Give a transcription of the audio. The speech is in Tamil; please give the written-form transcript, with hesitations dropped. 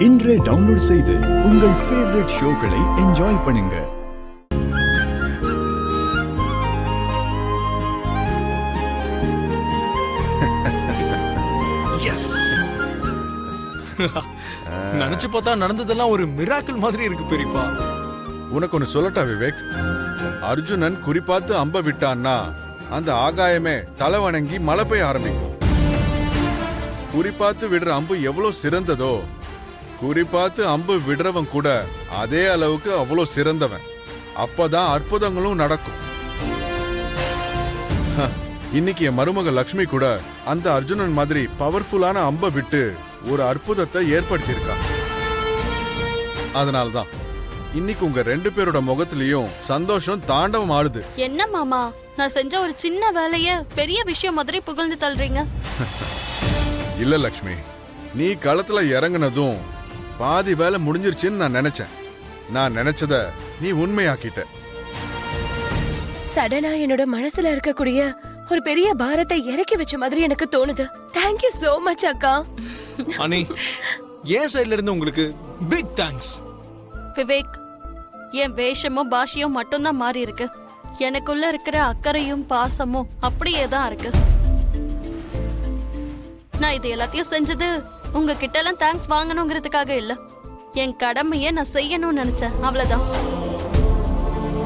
இன்றே டவுன்லோட் செய்து உங்கள் ஃபேவரட் ஷோக்களை என்ஜாய் பண்ணுங்க. எஸ். நினைச்சு பார்த்தா நடந்ததெல்லாம் ஒரு மிராக்கிள் மாதிரி இருக்கு பெரியப்பா. உனக்கு ஒன்னு சொல்லட்டா விவேக்? அர்ஜுனன் குறிப்பாத்து அம்ப விட்டான்னா அந்த ஆகாயமே தலை வணங்கி மழை பெய்ய ஆரம்பிக்கும். குறிப்பாத்து விடுற அம்பு எவ்வளவு சிறந்ததோ, குறிப்பாத்து அம்பு விடுறவன் கூட அதே அளவுக்கு அவ்வளவு சிறந்தவன். அப்பதான் அற்புதங்களும் நடக்கும். இன்னைக்கு என் மருமக லக்ஷ்மி கூட அந்த அர்ஜுனன் மாதிரி பவர்ஃபுல்லான அம்ப விட்டு ஒரு அற்புதத்தை ஏற்படுத்தியிருக்கா. அதனால்தான் இன்னைக்கு உங்க 2 பேரோட முகத்திலையும் சந்தோஷம் தாண்டவம் ஆடுது. என்ன மாமா, நான் செஞ்ச ஒரு சின்ன வேலைய பெரிய விஷயம் மாதிரி புகழ்ந்து தள்ளுறீங்க. இல்ல லக்ஷ்மி, நீ களத்துல இறங்குனதும் பாதி வேலை முடிஞ்சிருச்சுன்னு நான் நினைச்சேன். நான் நினைச்சத நீ உண்மையாக்கிட்ட. சடனா என்னோட மனசுல இருக்கக்கூடிய ஒரு பெரிய பாரத்தை இறக்கி வச்ச மாதிரி எனக்கு தோணுது. Thank you so much அக்கா. அனி, என் சைடுல இருந்து உங்களுக்கு பிக் தேங்க்ஸ். விவேக், என் வேஷமும் பாஷையும் மட்டும்தான் மாறி இருக்கு. எனக்குள்ள இருக்கிற அக்கறையும் பாசமும் அப்படியே தான் இருக்கு. நான் இது எல்லாத்தையும் செஞ்சது உங்ககிட்ட எல்லாம் தேங்க்ஸ் வாங்கணுங்கிறதுக்காக இல்ல. என் கடமையை நான் செய்யணும்னு நினைச்சேன், அவ்வளவுதான்.